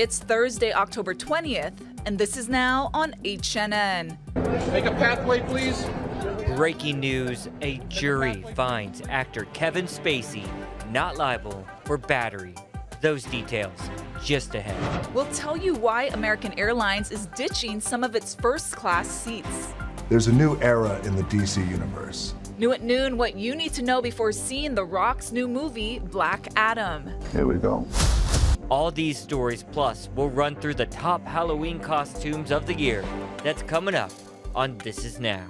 It's Thursday, October 20th, and this is now on HNN. Make a pathway, please. Breaking news, a jury finds actor Kevin Spacey not liable for battery. Those details just ahead. We'll tell you why American Airlines is ditching some of its first-class seats. There's a new era in the DC universe. New at noon, what you need to know before seeing The Rock's new movie, Black Adam. Here we go. All these stories, plus we'll run through the top Halloween costumes of the year. That's coming up on This Is Now.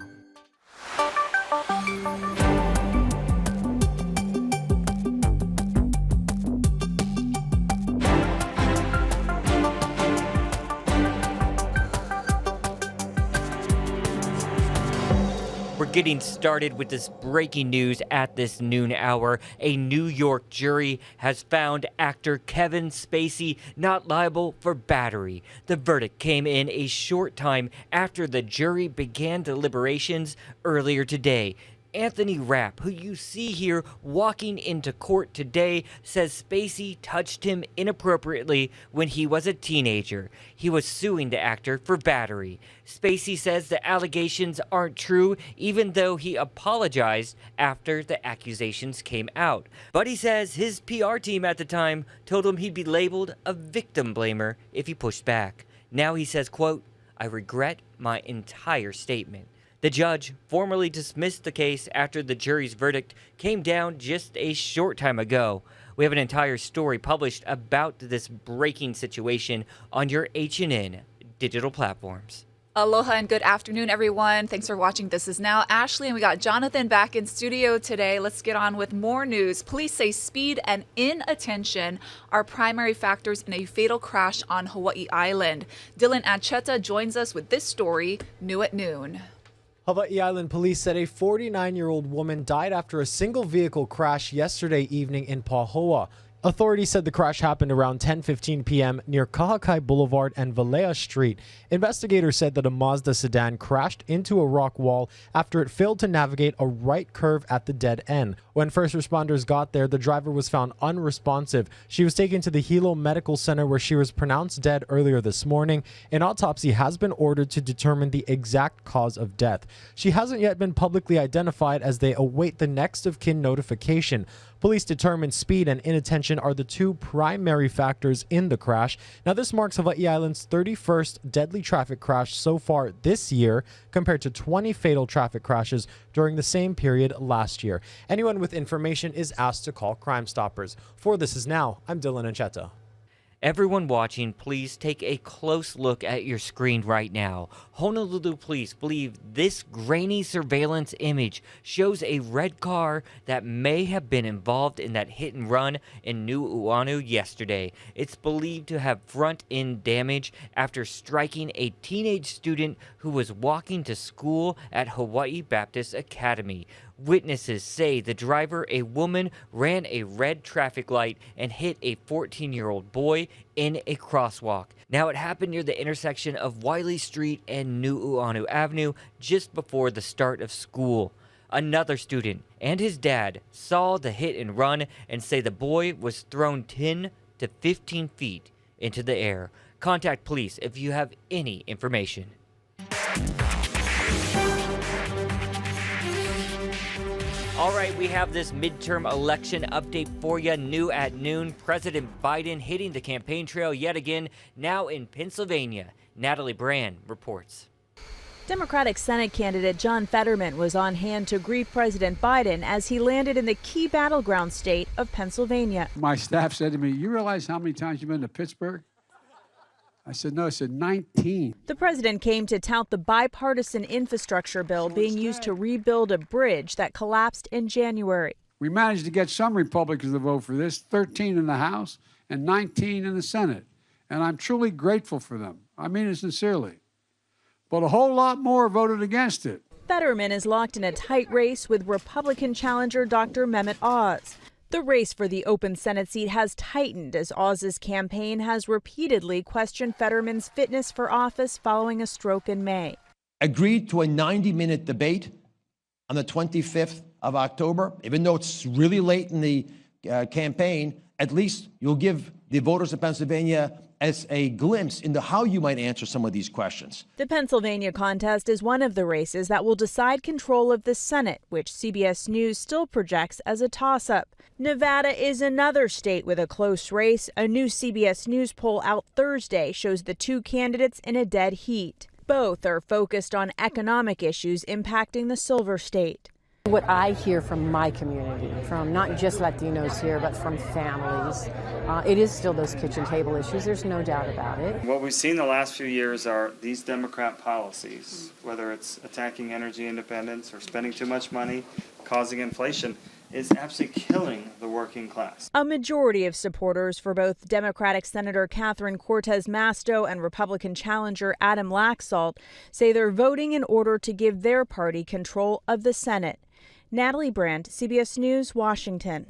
We're getting started with this breaking news at this noon hour. A New York jury has found actor Kevin Spacey not liable for battery. The verdict came in a short time after the jury began deliberations earlier today. Anthony Rapp, who you see here walking into court today, says Spacey touched him inappropriately when he was a teenager. He was suing the actor for battery. Spacey says the allegations aren't true, even though he apologized after the accusations came out. But he says his PR team at the time told him he'd be labeled a victim blamer if he pushed back. Now he says, quote, "I regret my entire statement." The judge formally dismissed the case after the jury's verdict came down just a short time ago. We have an entire story published about this breaking situation on your HNN digital platforms. Aloha and good afternoon, everyone. Thanks for watching This Is Now. Ashley and we got Jonathan back in studio today. Let's get on with more news. Police say speed and inattention are primary factors in a fatal crash on Hawaii Island. Dylan Acheta joins us with this story, new at noon. Hawaii Island police said a 49-year-old woman died after a single vehicle crash yesterday evening in Pahoa. Authorities said the crash happened around 10:15 p.m. near Kahakai Boulevard and Valea Street. Investigators said that a Mazda sedan crashed into a rock wall after it failed to navigate a right curve at the dead end. When first responders got there, the driver was found unresponsive. She was taken to the Hilo Medical Center where she was pronounced dead earlier this morning. An autopsy has been ordered to determine the exact cause of death. She hasn't yet been publicly identified as they await the next of kin notification. Police determined speed and inattention are the two primary factors in the crash. Now, this marks Hawaii Island's 31st deadly traffic crash so far this year, compared to 20 fatal traffic crashes during the same period last year. Anyone with information is asked to call Crime Stoppers. For This Is Now, I'm Dylan Acheta. Everyone watching, please take a close look at your screen right now. Honolulu police believe this grainy surveillance image shows a red car that may have been involved in that hit and run in Nu'uanu yesterday. It's believed to have front end damage after striking a teenage student who was walking to school at Hawaii Baptist Academy. Witnesses say the driver, a woman, ran a red traffic light and hit a 14-year-old boy in a crosswalk. Now, it happened near the intersection of Wiley Street and Nu'uanu Avenue just before the start of school. Another student and his dad saw the hit and run and say the boy was thrown 10 to 15 feet into the air. Contact police if you have any information. All right, we have this midterm election update for you. New at noon, President Biden hitting the campaign trail yet again, now in Pennsylvania. Natalie Brand reports. Democratic Senate candidate John Fetterman was on hand to greet President Biden as he landed in the key battleground state of Pennsylvania. My staff said to me, "You realize how many times you've been to Pittsburgh?" I said, "No." I said, 19. The president came to tout the bipartisan infrastructure bill being used to rebuild a bridge that collapsed in January. We managed to get some Republicans to vote for this, 13 in the House and 19 in the Senate. And I'm truly grateful for them. I mean it sincerely. But a whole lot more voted against it. Fetterman is locked in a tight race with Republican challenger Dr. Mehmet Oz. The race for the open Senate seat has tightened as Oz's campaign has repeatedly questioned Fetterman's fitness for office following a stroke in May. Agreed to a 90-minute debate on the 25th of October. Even though it's really late in the campaign, at least you'll give the voters of Pennsylvania as a glimpse into how you might answer some of these questions. The Pennsylvania contest is one of the races that will decide control of the Senate, which CBS News still projects as a toss-up. Nevada is another state with a close race. A new CBS News poll out Thursday shows the two candidates in a dead heat. Both are focused on economic issues impacting the Silver State. What I hear from my community, from not just Latinos here, but from families, it is still those kitchen table issues. There's no doubt about it. What we've seen the last few years are these Democrat policies, whether it's attacking energy independence or spending too much money, causing inflation, is absolutely killing the working class. A majority of supporters for both Democratic Senator Catherine Cortez Masto and Republican challenger Adam Laxalt say they're voting in order to give their party control of the Senate. Natalie Brandt, CBS News, Washington.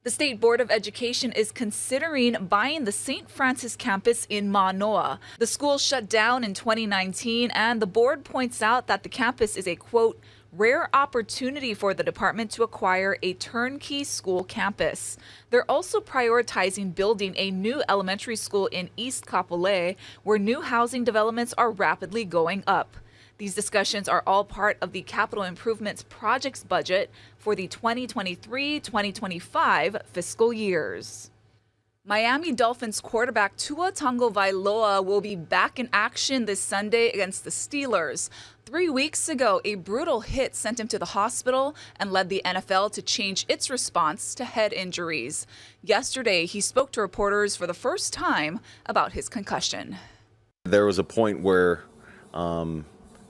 The State Board of Education is considering buying the St. Francis campus in Manoa. The school shut down in 2019, and the board points out that the campus is a, quote, rare opportunity for the department to acquire a turnkey school campus. They're also prioritizing building a new elementary school in East Kapolei, where new housing developments are rapidly going up. These discussions are all part of the capital improvements projects budget for the 2023-2025 fiscal years. Miami Dolphins quarterback Tua Tagovailoa will be back in action this Sunday against the Steelers. 3 weeks ago, a brutal hit sent him to the hospital and led the NFL to change its response to head injuries. Yesterday, he spoke to reporters for the first time about his concussion. There was a point where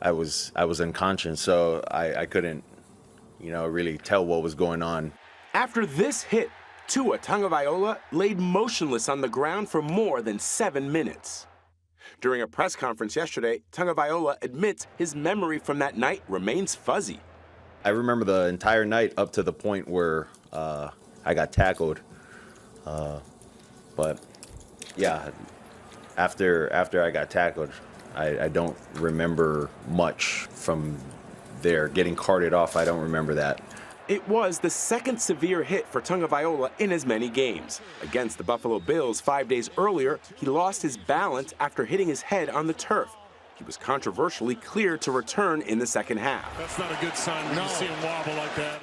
I was unconscious, so I couldn't, really tell what was going on. After this hit, Tua Tagovailoa laid motionless on the ground for more than 7 minutes. During a press conference yesterday, Tagovailoa admits his memory from that night remains fuzzy. I remember the entire night up to the point where I got tackled. But yeah, after I got tackled, I don't remember much from there. Getting carted off, I don't remember that. It was the second severe hit for Tagovailoa in as many games. Against the Buffalo Bills 5 days earlier, he lost his balance after hitting his head on the turf. He was controversially cleared to return in the second half. That's not a good sign when you see him wobble like that.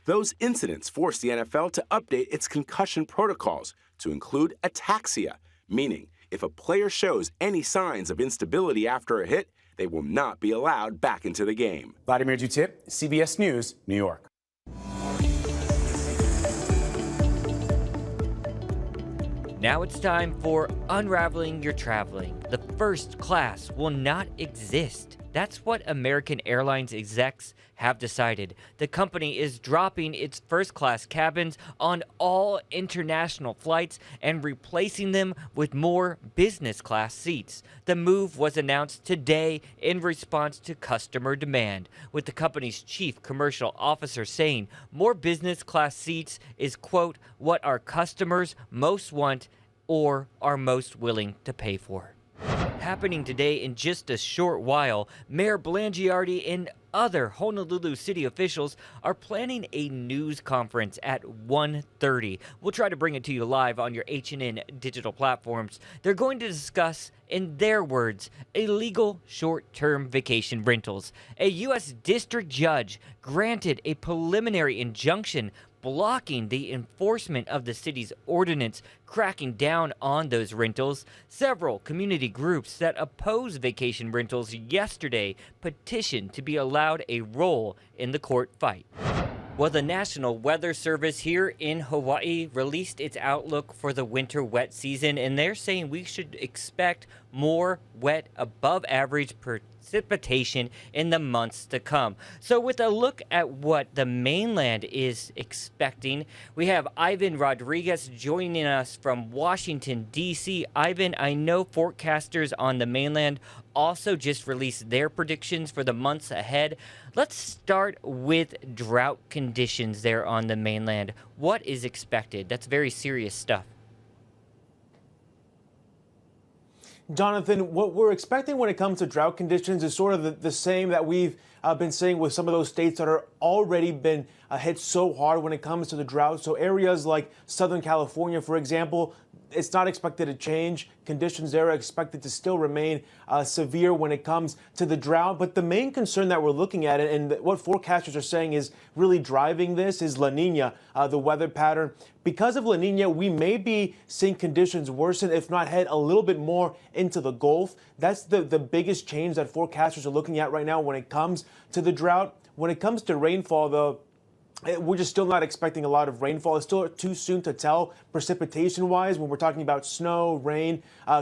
Those incidents forced the NFL to update its concussion protocols to include ataxia, meaning if a player shows any signs of instability after a hit, they will not be allowed back into the game. Vladimir Dutip, CBS News, New York. Now it's time for Unraveling Your Traveling. The first class will not exist. That's what American Airlines execs have decided. The company is dropping its first class cabins on all international flights and replacing them with more business class seats. The move was announced today in response to customer demand, with the company's chief commercial officer saying more business class seats is, quote, what our customers most want or are most willing to pay for. Happening today in just a short while, Mayor Blangiardi and other Honolulu city officials are planning a news conference at 1:30. We'll try to bring it to you live on your H&N digital platforms. They're going to discuss, in their words, illegal short-term vacation rentals. A U.S. district judge granted a preliminary injunction blocking the enforcement of the city's ordinance cracking down on those rentals. Several community groups that oppose vacation rentals yesterday petitioned to be allowed a role in the court fight. Well, the National Weather Service here in Hawaii released its outlook for the winter wet season, and they're saying we should expect more wet, above average precipitation in the months to come. So with a look at what the mainland is expecting, we have Ivan Rodriguez joining us from Washington, D.C. Ivan, I know forecasters on the mainland also just released their predictions for the months ahead. Let's start with drought conditions there on the mainland. What is expected? That's very serious stuff. Jonathan, what we're expecting when it comes to drought conditions is sort of the same that we've been seeing with some of those states that are already been hit so hard when it comes to the drought. So areas like Southern California, for example, it's not expected to change. Conditions there are expected to still remain severe when it comes to the drought. But the main concern that we're looking at, and what forecasters are saying is really driving this, is La Nina, the weather pattern. Because of La Nina, we may be seeing conditions worsen, if not head a little bit more into the Gulf. That's the biggest change that forecasters are looking at right now when it comes to the drought. When it comes to rainfall, though, we're just still not expecting a lot of rainfall. It's still too soon to tell precipitation-wise when we're talking about snow, rain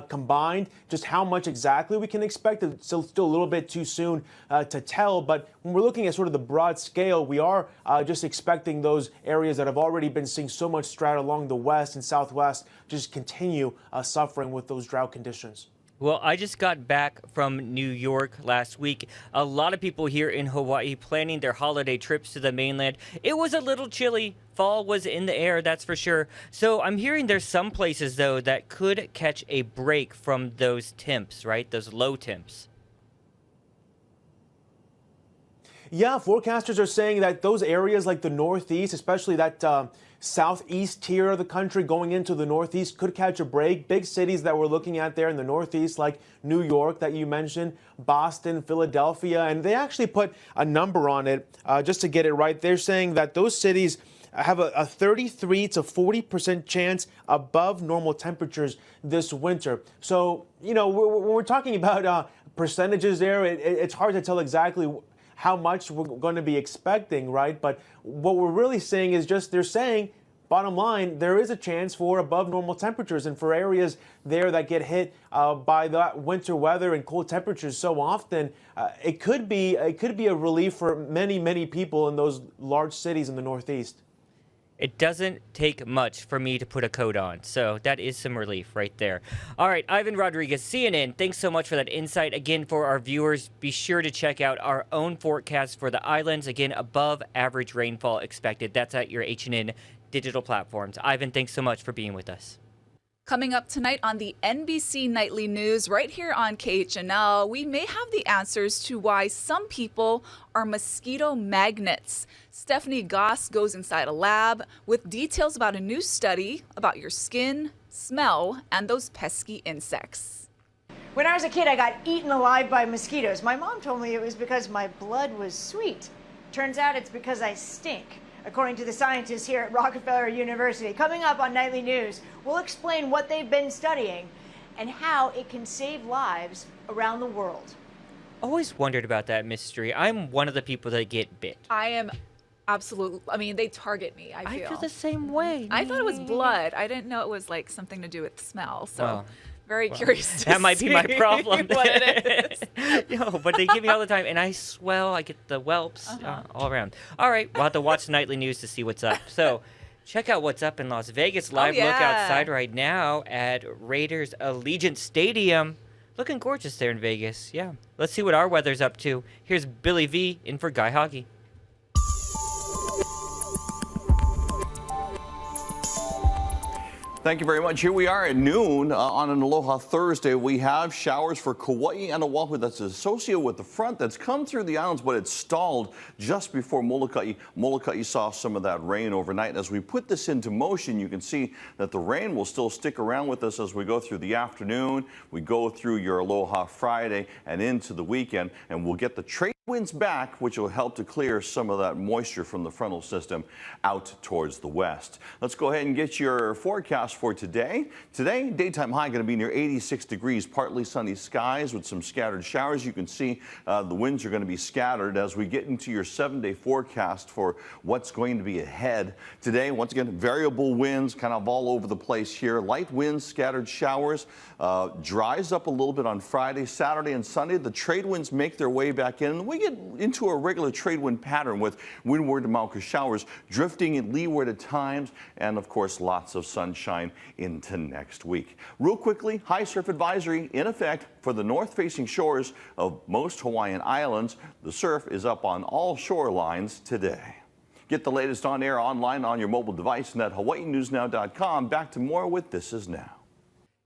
combined. Just how much exactly we can expect, it's still a little bit too soon to tell. But when we're looking at sort of the broad scale, we are just expecting those areas that have already been seeing so much drought along the west and southwest just continue suffering with those drought conditions. Well, I just got back from New York last week. A lot of people here in Hawaii planning their holiday trips to the mainland. It was a little chilly. Fall was in the air, that's for sure. So I'm hearing there's some places, though, that could catch a break from those temps, right? Those low temps. Yeah, forecasters are saying that those areas like the Northeast, especially that southeast tier of the country going into the Northeast, could catch a break. Big cities that we're looking at there in the Northeast, like New York that you mentioned, Boston, Philadelphia, and they actually put a number on it just to get it right. They're saying that those cities have a 33 to 40% chance above normal temperatures this winter. So, you know, when we're talking about percentages there, it's hard to tell exactly how much we're going to be expecting, right? But what we're really saying is just they're saying, bottom line, there is a chance for above normal temperatures. And for areas there that get hit by that winter weather and cold temperatures so often, it could be a relief for many, many people in those large cities in the Northeast. It doesn't take much for me to put a coat on, so that is some relief right there. All right, Ivan Rodriguez, CNN, thanks so much for that insight. Again, for our viewers, be sure to check out our own forecast for the islands. Again, above average rainfall expected. That's at your H&N digital platforms. Ivan, thanks so much for being with us. Coming up tonight on the NBC Nightly News, right here on KHNL, we may have the answers to why some people are mosquito magnets. Stephanie Goss goes inside a lab with details about a new study about your skin, smell, and those pesky insects. When I was a kid, I got eaten alive by mosquitoes. My mom told me it was because my blood was sweet. Turns out it's because I stink, according to the scientists here at Rockefeller University. Coming up on Nightly News, we'll explain what they've been studying and how it can save lives around the world. Always wondered about that mystery. I'm one of the people that get bit. I am absolutely, I mean, they target me, I feel. I feel the same way. I thought it was blood. I didn't know it was like something to do with smell, so very curious to That might be my problem. what it is. Yo, but they give me all the time, and I swell. I get the whelps all around. All right, we'll have to watch the Nightly News to see what's up. So check out what's up in Las Vegas. Live look outside right now at Raiders Allegiant Stadium. Looking gorgeous there in Vegas. Yeah. Let's see what our weather's up to. Here's Billy V in for Guy Hoggy. Thank you very much. Here we are at noon on an Aloha Thursday. We have showers for Kauai and Oahu. That's associated with the front that's come through the islands, but it stalled just before Molokai. Molokai saw some of that rain overnight. As we put this into motion, you can see that the rain will still stick around with us as we go through the afternoon. We go through your Aloha Friday and into the weekend, and we'll get the trade winds back, which will help to clear some of that moisture from the frontal system out towards the west. Let's go ahead and get your forecast for today. Today, daytime high going to be near 86 degrees, partly sunny skies with some scattered showers. You can see the winds are going to be scattered as we get into your 7-day forecast for what's going to be ahead. Today, once again, variable winds kind of all over the place here. Light winds, scattered showers, dries up a little bit on Friday, Saturday, and Sunday. The trade winds make their way back in. We get into a regular trade wind pattern with windward to Mauka showers drifting in leeward at times, and of course lots of sunshine into next week. Real quickly, high surf advisory in effect for the north-facing shores of most Hawaiian islands. The surf is up on all shorelines today. Get the latest on air online on your mobile device and at hawaiinewsnow.com. Back to more with This Is Now.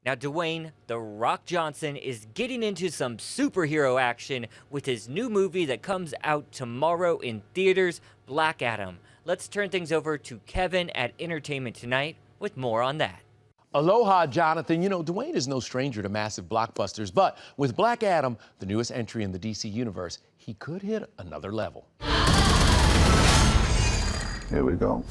Now, Dwayne "The Rock" Johnson is getting into some superhero action with his new movie that comes out tomorrow in theaters, Black Adam. Let's turn things over to Kevin at Entertainment Tonight with more on that. Aloha, Jonathan. You know, Dwayne is no stranger to massive blockbusters, but with Black Adam, the newest entry in the DC universe, he could hit another level. Here we go.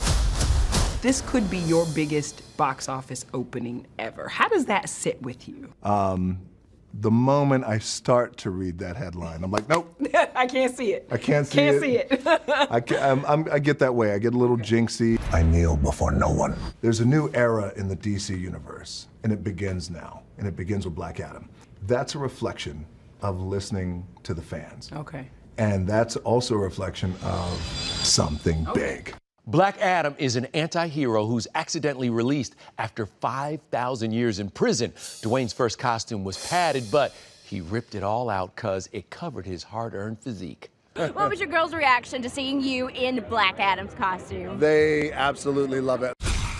This could be your biggest box office opening ever. How does that sit with you? The moment I start to read that headline, I'm like, nope. I can't see it. I can't see Can't it. see it. I get that way. I get a little jinxy. I kneel before no one. There's a new era in the DC universe, and it begins now. And it begins with Black Adam. That's a reflection of listening to the fans. Okay. And that's also a reflection of something big. Black Adam is an anti-hero who's accidentally released after 5,000 years in prison. Dwayne's first costume was padded, but he ripped it all out because it covered his hard-earned physique. What was your girls' reaction to seeing you in Black Adam's costume? They absolutely love it.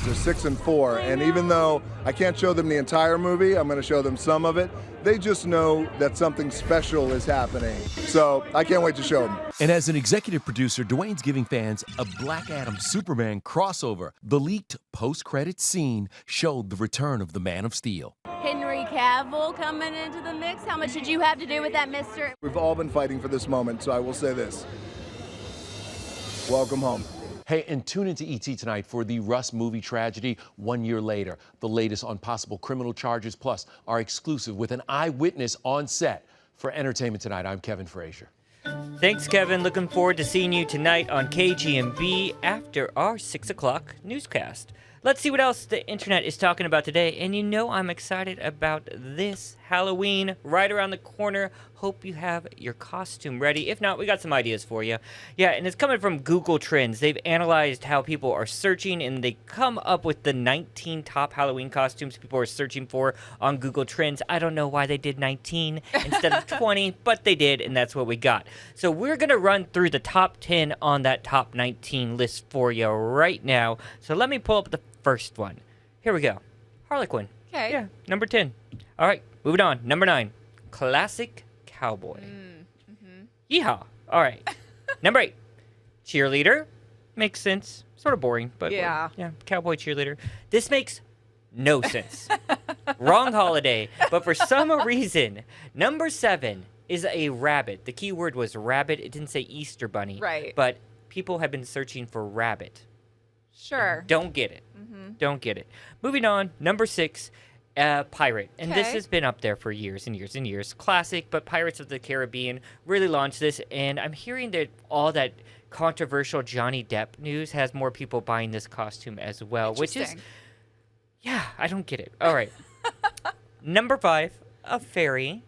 They're 6 and 4, and even though I can't show them the entire movie, I'm going to show them some of it. They just know that something special is happening. So I can't wait to show them. And as an executive producer, Dwayne's giving fans a Black Adam Superman crossover. The leaked post-credits scene showed the return of the Man of Steel. Henry Cavill coming into the mix. How much did you have to do with that, mister? We've all been fighting for this moment, so I will say this. Welcome home. Hey, and tune into ET tonight for the Russ movie tragedy 1 year later. The latest on possible criminal charges, plus our exclusive with an eyewitness on set. For Entertainment Tonight, I'm Kevin Frazier. Thanks, Kevin. Looking forward to seeing you tonight on KGMB after our 6 o'clock newscast. Let's see what else the internet is talking about today. And you know I'm excited about this Halloween right around the corner. Hope you have your costume ready. If not, we got some ideas for you. Yeah, and it's coming from Google Trends. They've analyzed how people are searching, and they come up with the 19 top Halloween costumes people are searching for on Google Trends. I don't know why they did 19 instead of 20, but they did, and that's what we got. So we're going to run through the top 10 on that top 19 list for you right now. So let me pull up the first one. Here we go. Harlequin. Okay. Yeah, number 10. All right, moving on. Number 9. Classic cowboy. Yeehaw. All right. Number 8. Cheerleader. Makes sense. Sort of boring, but Yeah. yeah, cowboy cheerleader. This makes no sense. Wrong holiday. But for some reason, number 7 is a rabbit. The key word was rabbit. It didn't say Easter bunny. Right. But people have been searching for rabbit. Sure. Don't get it. Don't get it. Moving on, number 6, pirate. And this Okay. has been up there for years and years and years. Classic, but Pirates of the Caribbean really launched this. And I'm hearing that all that controversial Johnny Depp news has more people buying this costume as well, which is, yeah, I don't get it. All right. Number 5, a fairy.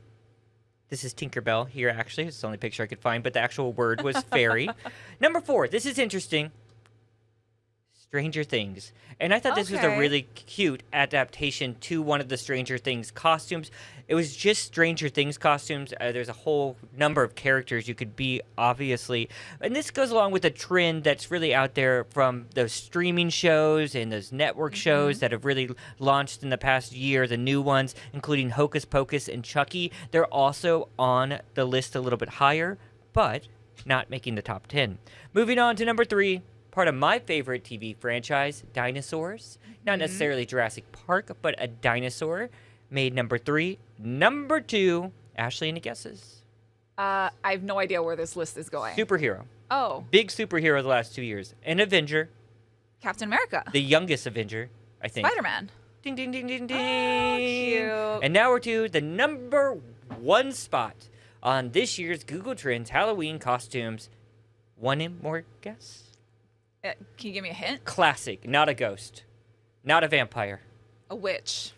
This is Tinkerbell here, actually. It's the only picture I could find, but the actual word was fairy. Number 4, this is interesting. Stranger Things. And I thought this was a Okay. really cute adaptation to one of the Stranger Things costumes. It was just Stranger Things costumes. There's a whole number of characters you could be, obviously. And this goes along with a trend that's really out there from those streaming shows and those network shows that have really launched in the past year. The new ones, including Hocus Pocus and Chucky. They're also on the list a little bit higher, but not making the top 10. Moving on to number 3. Part of my favorite TV franchise, dinosaurs. Not necessarily Jurassic Park, but a dinosaur made number 3. Number 2, Ashley, any guesses? I have no idea where this list is going. Superhero. Oh, Big superhero the last 2 years. An Avenger. Captain America. The youngest Avenger, I think. Spider-Man. Ding, ding, ding, ding, ding. Oh, cute. And now we're to the number 1 spot on this year's Google Trends Halloween costumes. One more guess? Can you give me a hint? Classic, not a ghost, not a vampire. A witch.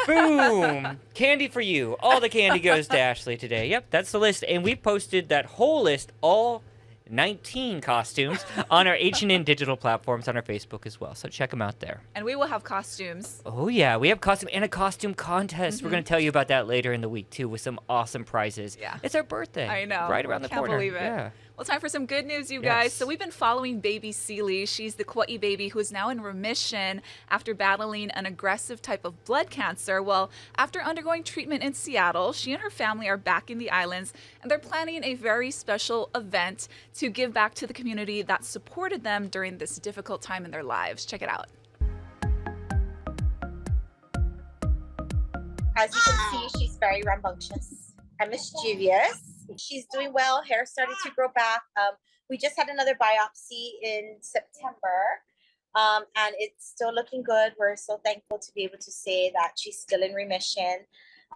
Boom! Candy for you. All the candy goes to Ashley today. Yep, that's the list. And we posted that whole list, all 19 costumes, on our H&N digital platforms on our Facebook as well. So check them out there. And we will have costumes. Oh, yeah. We have costume and a costume contest. We're going to tell you about that later in the week, too, with some awesome prizes. Yeah. It's our birthday. I know. Right around the Can't corner. believe it. Yeah. Well, time for some good news, you guys. Yes. So we've been following baby Seely. She's the Kauai baby who is now in remission after battling an aggressive type of blood cancer. Well, after undergoing treatment in Seattle, she and her family are back in the islands, and they're planning a very special event to give back to the community that supported them during this difficult time in their lives. Check it out. As you can see, she's very rambunctious and mischievous. She's doing well. Hair started to grow back. We just had another biopsy in September, and it's still looking good. We're so thankful to be able to say that she's still in remission.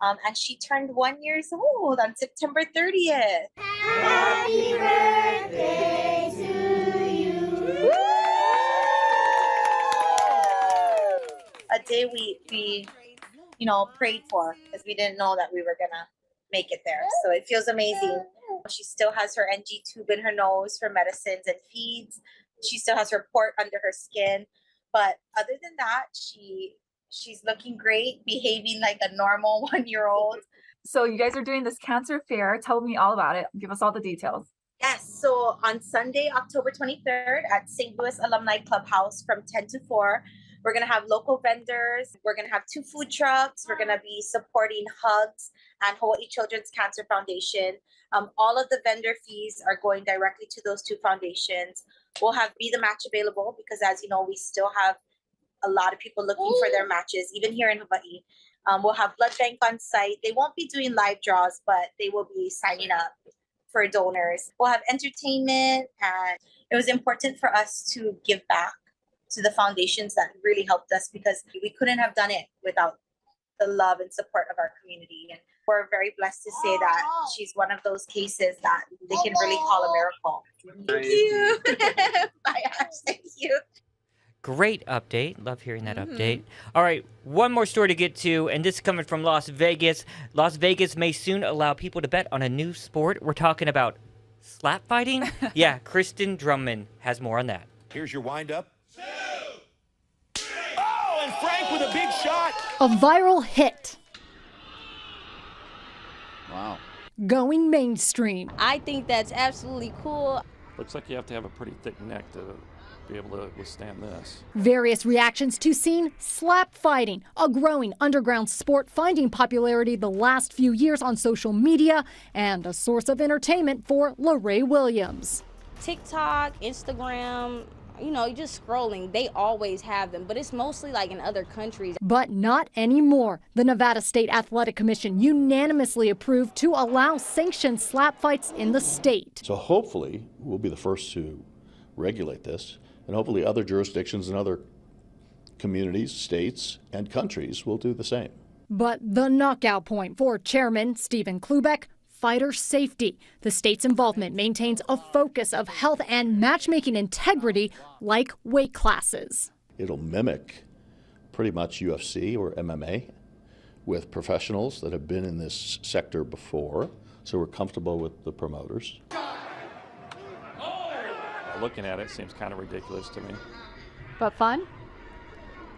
And she turned 1 year old on September 30th. Happy birthday to you. A day we prayed for, because we didn't know that we were gonna make it there. So it feels amazing. She still has her NG tube in her nose for medicines and feeds. She still has her port under her skin. But other than that, she's looking great, behaving like a normal 1 year old. So you guys are doing this cancer fair. Tell me all about it. Give us all the details. Yes, so on Sunday, October 23rd at St. Louis Alumni Clubhouse from 10 to 4, we're going to have local vendors. We're going to have 2 food trucks. We're going to be supporting Hugs and Hawaii Children's Cancer Foundation. All of the vendor fees are going directly to those 2 foundations. We'll have Be the Match available because, as you know, we still have a lot of people looking for their matches, even here in Hawaii. We'll have blood bank on site. They won't be doing live draws, but they will be signing up for donors. We'll have entertainment, and it was important for us to give back to the foundations that really helped us, because we couldn't have done it without the love and support of our community. And we're very blessed to say that she's one of those cases that they can really call a miracle. Thank you. Bye, Ash. Thank you. Great update. Love hearing that update. All right, one more story to get to, and this is coming from Las Vegas. Las Vegas may soon allow people to bet on a new sport. We're talking about slap fighting. Yeah, Kristen Drummond has more on that. Here's your windup. Oh, and Frank with a big shot. A viral hit. Wow. Going mainstream. I think that's absolutely cool. Looks like you have to have a pretty thick neck to be able to withstand this. Various reactions to scene slap fighting, a growing underground sport finding popularity the last few years on social media and a source of entertainment for LaRae Williams. TikTok, Instagram, just scrolling, they always have them, but it's mostly like in other countries. But not anymore. The Nevada State Athletic Commission unanimously approved to allow sanctioned slap fights in the state. So hopefully we'll be the first to regulate this, and hopefully other jurisdictions and other communities, states, and countries will do the same. But the knockout point for Chairman Stephen Klubeck, fighter safety. The state's involvement maintains a focus of health and matchmaking integrity like weight classes. It'll mimic pretty much UFC or MMA with professionals that have been in this sector before, so we're comfortable with the promoters. Looking at it seems kind of ridiculous to me. But fun?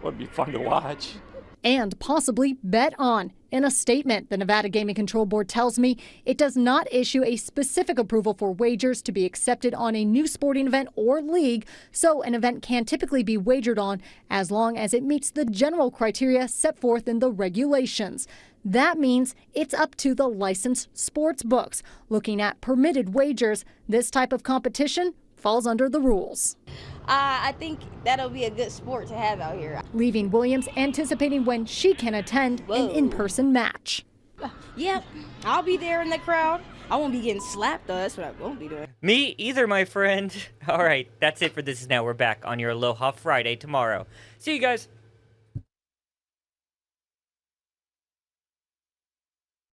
Would be fun to watch. And possibly bet on. In a statement, the Nevada Gaming Control Board tells me it does not issue a specific approval for wagers to be accepted on a new sporting event or league, so an event can typically be wagered on as long as it meets the general criteria set forth in the regulations. That means it's up to the licensed sports books. Looking at permitted wagers, this type of competition falls under the rules. I think that'll be a good sport to have out here. Leaving Williams anticipating when she can attend an in-person match. Yep, I'll be there in the crowd. I won't be getting slapped though, that's what I won't be doing. Me either, my friend. All right, that's it for This Is Now. We're back on your Aloha Friday tomorrow. See you guys.